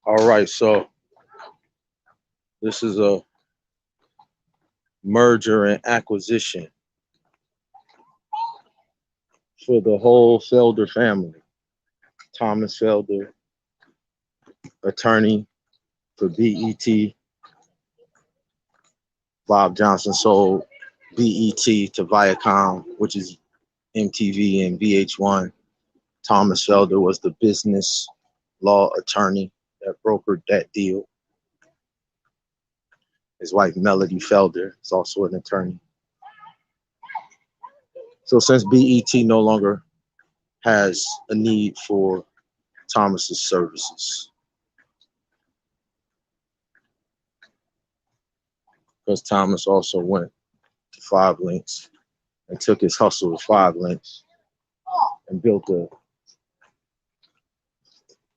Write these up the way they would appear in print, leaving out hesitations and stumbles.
All right, so this is a merger and acquisition for the whole Felder family. Thomas Felder, attorney for BET. Bob Johnson sold BET to Viacom, which is MTV and VH1. Thomas Felder was the business law attorney that brokered that deal. His wife, Melody Felder, is also an attorney. So since BET no longer has a need for Thomas's services, because Thomas also went to Five Links and took his hustle to Five Links and built a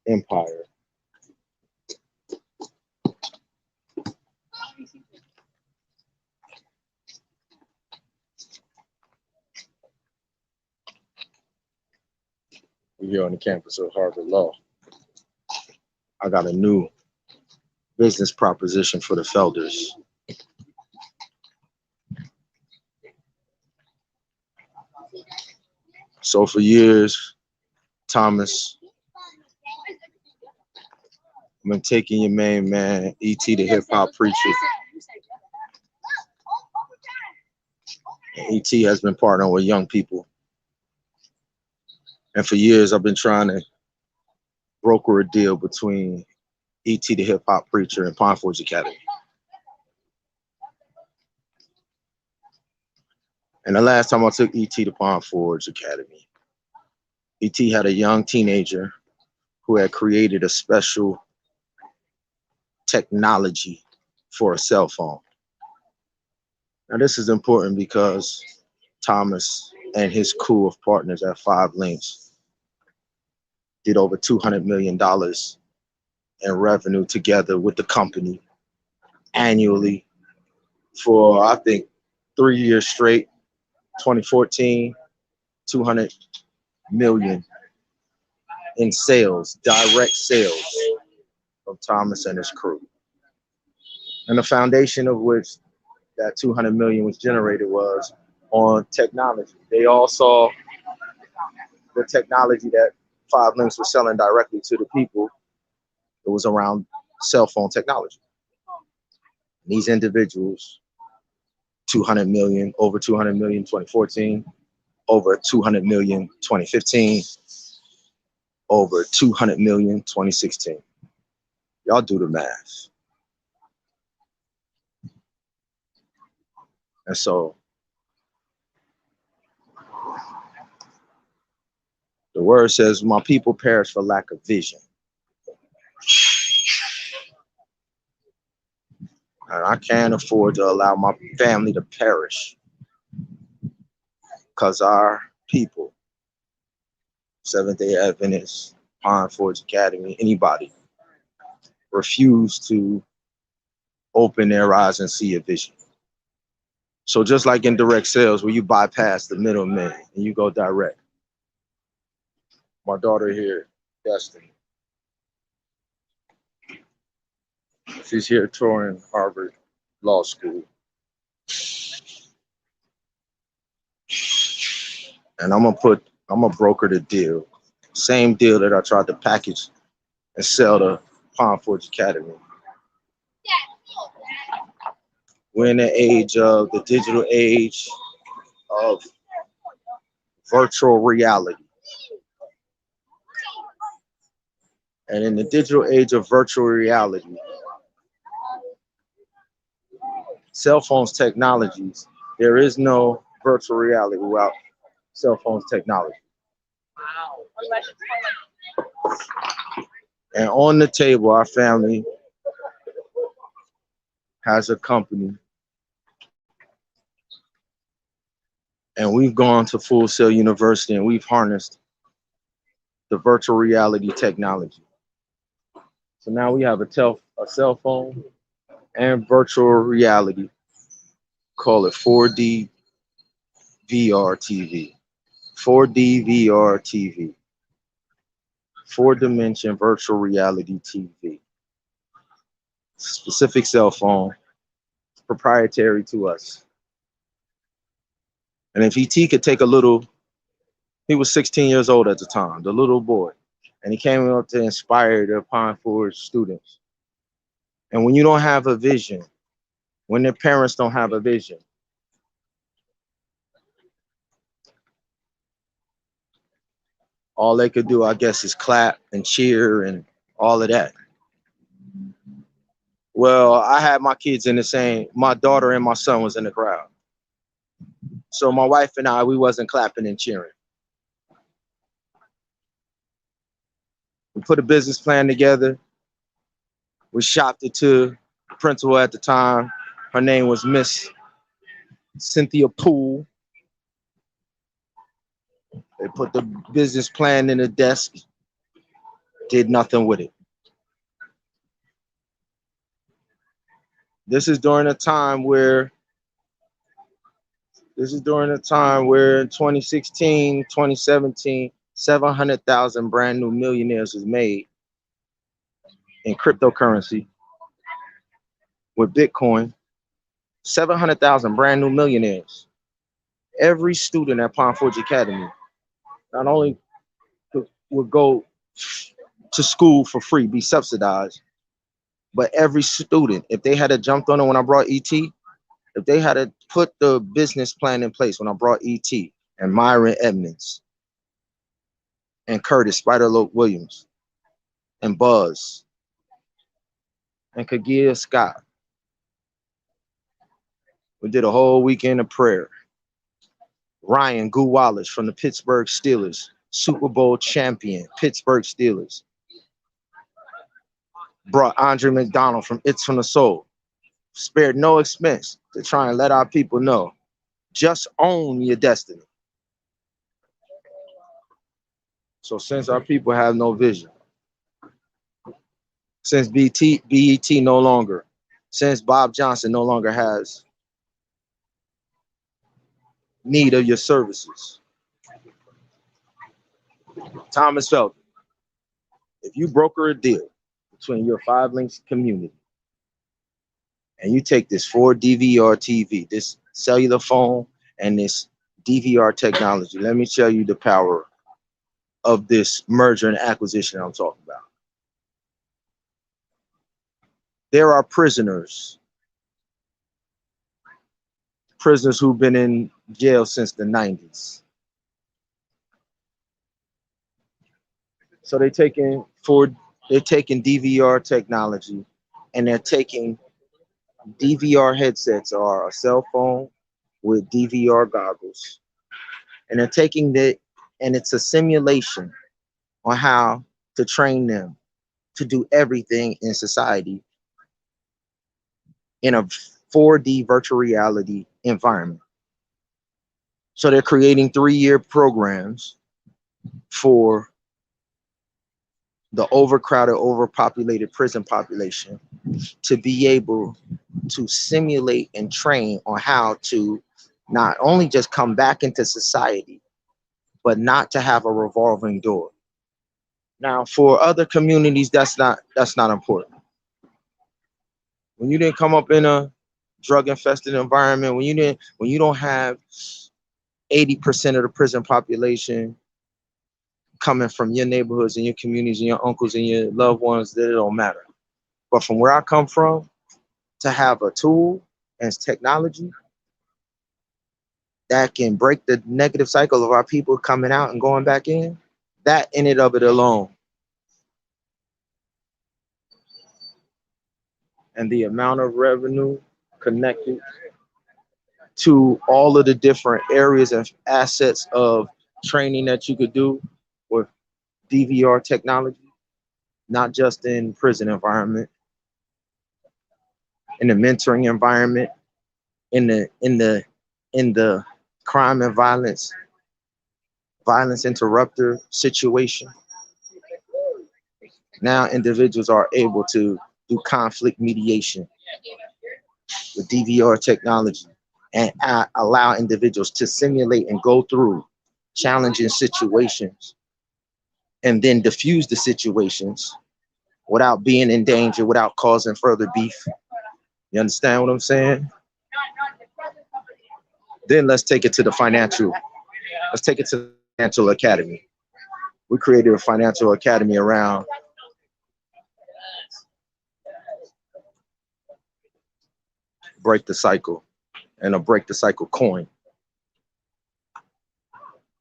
empire. We're here on the campus of Harvard Law. I got a new business proposition for the Felders. So for years, Thomas, I've been taking your main man, E.T. the hip hop preacher. And E.T. has been partnering with young people. And for years, I've been trying to broker a deal between E.T. the hip hop preacher and Pine Forge Academy. And the last time I took E.T. to Pine Forge Academy, E.T. had a young teenager who had created a special technology for a cell phone. Now, this is important because Thomas and his crew of partners at Five Links did over $200 million in revenue together with the company annually for, I think, 3 years straight. 2014, 200 million in sales, direct sales from Thomas and his crew. And the foundation of which that 200 million was generated was on technology. They all saw the technology that Five Links was selling directly to the people. It was around cell phone technology. And these individuals, 200 million, over 200 million 2014, over 200 million 2015, over 200 million 2016. Y'all do the math. And so the word says, my people perish for lack of vision. And I can't afford to allow my family to perish because our people, Seventh-day Adventists, Pine Forge Academy, anybody, refuse to open their eyes and see a vision. So just like in direct sales, where you bypass the middleman and you go direct. My daughter here, Destiny, she's here touring Harvard Law School. And I'm gonna broker the deal. Same deal that I tried to package and sell to Pine Forge Academy. We're in the age of the digital age of virtual reality. And in the digital age of virtual reality, cell phones technologies, there is no virtual reality without cell phones technology. And on the table, our family has a company. And we've gone to Full Sail University and we've harnessed the virtual reality technology. So now we have a cell phone and virtual reality. Call it 4D VR TV. 4D VR TV. 4-dimension virtual reality TV. specific cell phone, proprietary to us. And if ET could take a little, he was 16 years old at the time, the little boy, and he came up to inspire the Pine Forge students. And when you don't have a vision, when their parents don't have a vision, all they could do, I guess, is clap and cheer and all of that. Well, I had my kids in the same, my daughter and my son was in the crowd. So my wife and I, we wasn't clapping and cheering. We put a business plan together. We shopped it to the principal at the time. Her name was Miss Cynthia Poole. They put the business plan in the desk, did nothing with it. This is during a time where in 2016, 2017, 700,000 brand new millionaires was made in cryptocurrency with Bitcoin. 700,000 brand new millionaires. Every student at Pine Forge Academy not only would go to school for free, be subsidized, but every student, if they had jumped on it when I brought ET, if they had put the business plan in place when I brought ET and Myron Edmonds and Curtis Spider-Lope Williams and Buzz and Kagia Scott, we did a whole weekend of prayer. Ryan Goo Wallace from the Pittsburgh Steelers, Super Bowl champion, Pittsburgh Steelers, brought Andre McDonald from It's from the Soul, spared no expense to try and let our people know, just own your destiny. So since our people have no vision, since BET no longer, since Bob Johnson no longer has need of your services, Thomas Felder, if you broker a deal between your 5 Links community and you take this 4 DVR TV, this cellular phone and this DVR technology, let me tell you the power of this merger and acquisition I'm talking about. There are prisoners who've been in jail since the 90s. So they're taking DVR technology and they're taking DVR headsets or a cell phone with DVR goggles. And they're taking that, and it's a simulation on how to train them to do everything in society in a 4D virtual reality environment. So they're creating 3-year programs for the overcrowded, overpopulated prison population to be able to simulate and train on how to not only just come back into society, but not to have a revolving door. Now, for other communities, that's not important. When you didn't come up in a drug-infested environment, when you don't have 80% of the prison population coming from your neighborhoods and your communities and your uncles and your loved ones, that it don't matter. But from where I come from, to have a tool and technology that can break the negative cycle of our people coming out and going back in, that in and of it alone, and the amount of revenue connected to all of the different areas and assets of training that you could do with DVR technology, not just in prison environment, in the mentoring environment, in the crime and violence interrupter situation. Now individuals are able to do conflict mediation with DVR technology and allow individuals to simulate and go through challenging situations and then diffuse the situations without being in danger, without causing further beef. You understand what I'm saying? Then let's take it to the financial. Let's take it to the financial academy. We created a financial academy around break the cycle and a break the cycle coin.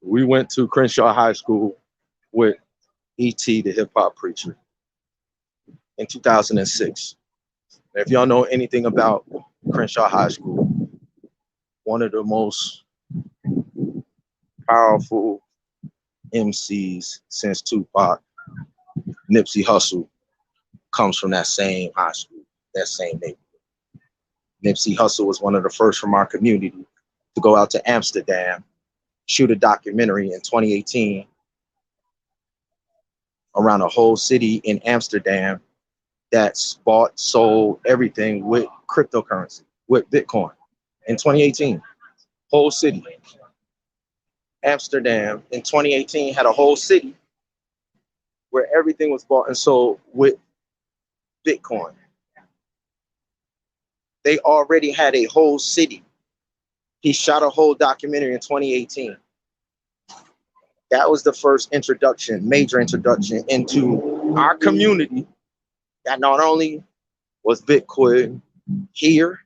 We went to Crenshaw High School with E.T. the hip hop preacher in 2006. If y'all know anything about Crenshaw High School, one of the most powerful MCs since Tupac, Nipsey Hussle, comes from that same high school, that same neighborhood. Nipsey Hussle was one of the first from our community to go out to Amsterdam, shoot a documentary in 2018 around a whole city in Amsterdam that's bought, sold, everything with cryptocurrency, with Bitcoin in 2018. Whole city. Amsterdam in 2018 had a whole city where everything was bought and sold with Bitcoin. They already had a whole city. He shot a whole documentary in 2018. That was the first introduction, major introduction into our community that not only was Bitcoin here,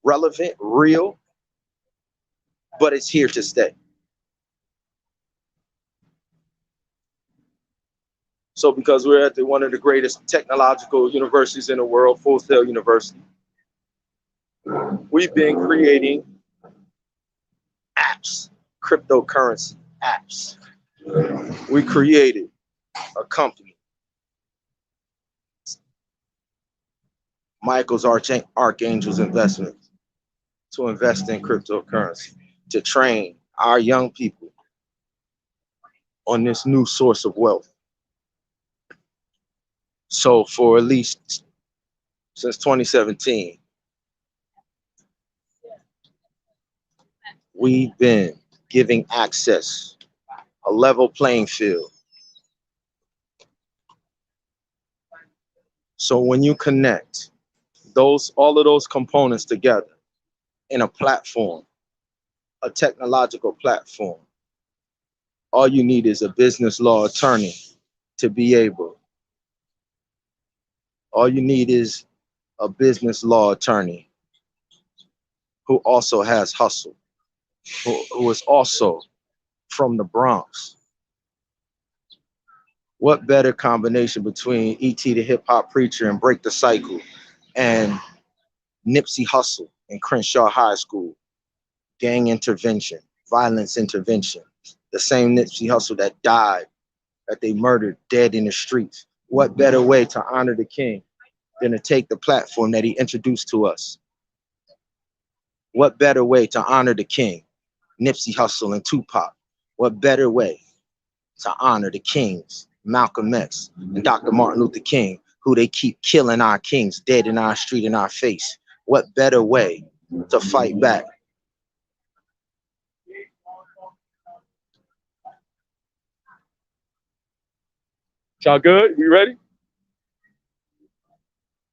relevant, real, but it's here to stay. So because we're at one of the greatest technological universities in the world, Full Sail University, we've been creating apps, cryptocurrency apps. We created a company, Michael's Archangels Investments, to invest in cryptocurrency, to train our young people on this new source of wealth. So for at least since 2017, we've been giving access, a level playing field. So when you connect all of those components together in a platform, a technological platform, all you need is a business law attorney to be able. All you need is a business law attorney who also has hustle, who is also from the Bronx. What better combination between E.T. the hip hop preacher and Break the Cycle and Nipsey Hussle in Crenshaw High School, gang intervention, violence intervention, the same Nipsey Hussle that died, that they murdered dead in the streets. What better way to honor the king than to take the platform that he introduced to us? What better way to honor the king, Nipsey Hussle and Tupac? What better way to honor the kings, Malcolm X and Dr. Martin Luther King, who they keep killing our kings dead in our street, in our face? What better way to fight back? Y'all good? We ready?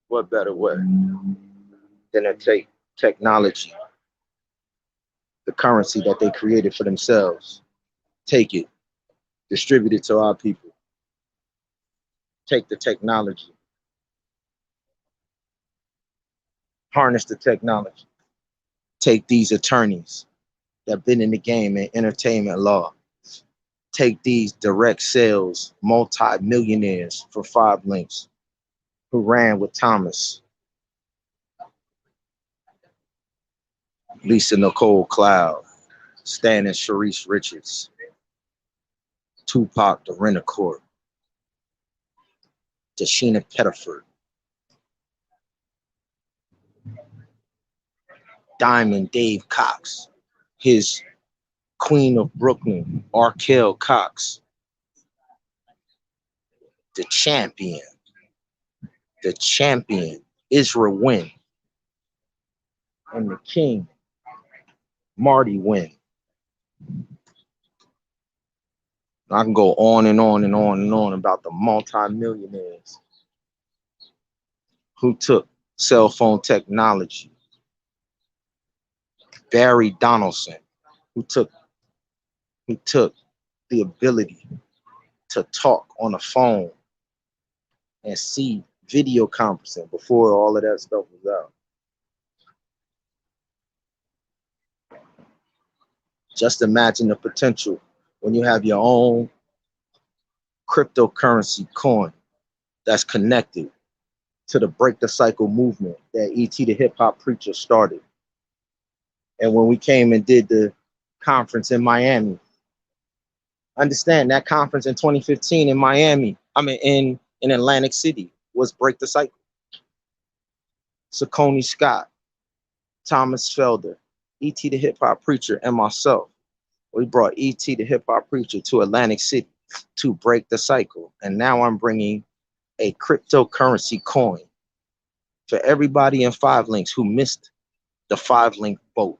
What better way than to take technology, the currency that they created for themselves, take it, distribute it to our people. Take the technology, harness the technology. Take these attorneys that have been in the game in entertainment law. Take these direct sales multi-millionaires for 5 links who ran with Thomas, Lisa Nicole Cloud, Stan and Sharice Richards, Tupac the Rent-A-Court, Tashina Pettiford, Diamond Dave Cox, his Queen of Brooklyn, Arkell Cox, the champion, Israel Wynn, and the king, Marty Wynn. I can go on and on and on and on about the multi-millionaires who took cell phone technology. Barry Donaldson, who took the ability to talk on a phone and see video conferencing before all of that stuff was out. Just imagine the potential when you have your own cryptocurrency coin that's connected to the break the cycle movement that E.T. the hip hop preacher started. And when we came and did the conference in Miami, understand that conference in 2015 in Miami, in Atlantic City, was Break the Cycle. Saucony Scott, Thomas Felder, E.T. the hip hop preacher, and myself. We brought E.T. the hip hop preacher to Atlantic City to break the cycle. And now I'm bringing a cryptocurrency coin for everybody in 5 links who missed the 5 link boat.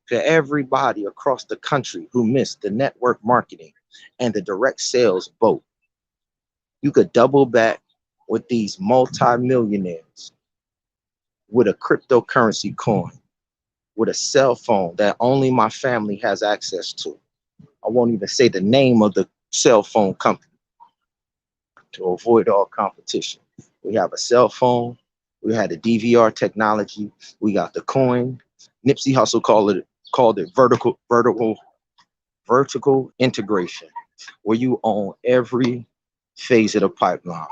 For everybody across the country who missed the network marketing and the direct sales boat. You could double back with these multi-millionaires with a cryptocurrency coin, with a cell phone that only my family has access to. I won't even say the name of the cell phone company to avoid all competition. We have a cell phone, we had the DVR technology, we got the coin. Nipsey Hussle called it vertical integration, where you own every phase of the pipeline.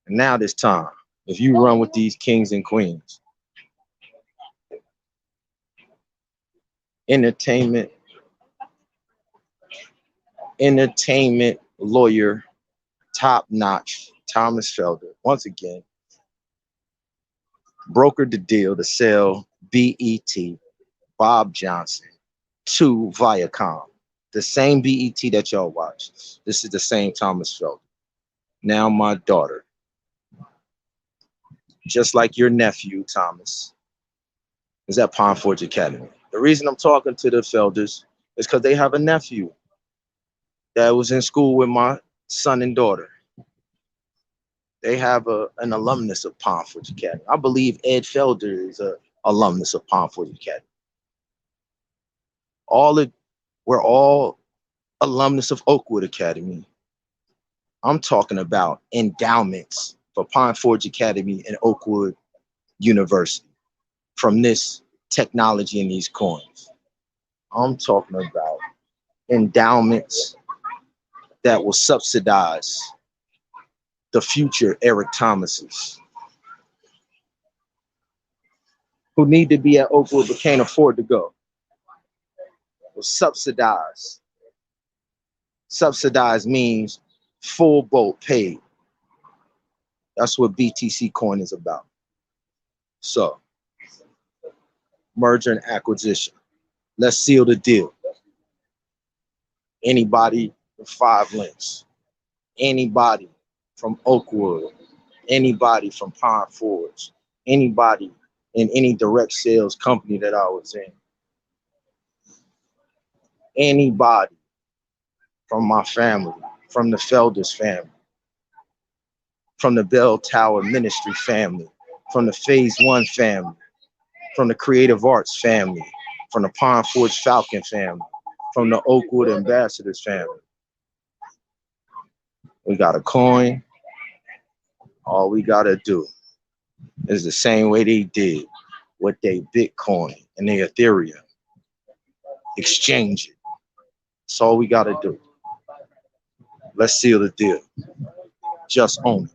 And now this time, if you run with these kings and queens, entertainment lawyer, top notch, Thomas Felder, once again, brokered the deal to sell BET, Bob Johnson, to Viacom. The same BET that y'all watch. This is the same Thomas Felder. Now my daughter, just like your nephew, Thomas, is at Pine Forge Academy. The reason I'm talking to the Felders is because they have a nephew that was in school with my son and daughter. They have an alumnus of Pine Forge Academy. I believe Ed Felder is an alumnus of Pine Forge Academy. We're all alumnus of Oakwood Academy. I'm talking about endowments for Pine Forge Academy and Oakwood University from this technology and these coins. I'm talking about endowments that will subsidize the future Eric Thomases who need to be at Oakwood but can't afford to go. Will subsidize. Subsidize means full boat paid. That's what BTC coin is about. So, merger and acquisition. Let's seal the deal. Anybody with 5 links, anybody from Oakwood, anybody from Pine Forge, anybody in any direct sales company that I was in, anybody from my family, from the Felders family, from the Bell Tower Ministry family, from the Phase 1 family, from the Creative Arts family, from the Pine Forge Falcon family, from the Oakwood Ambassadors family. We got a coin. All we gotta do is the same way they did with their Bitcoin and their Ethereum. Exchange it. That's all we gotta do. Let's seal the deal. Just own it.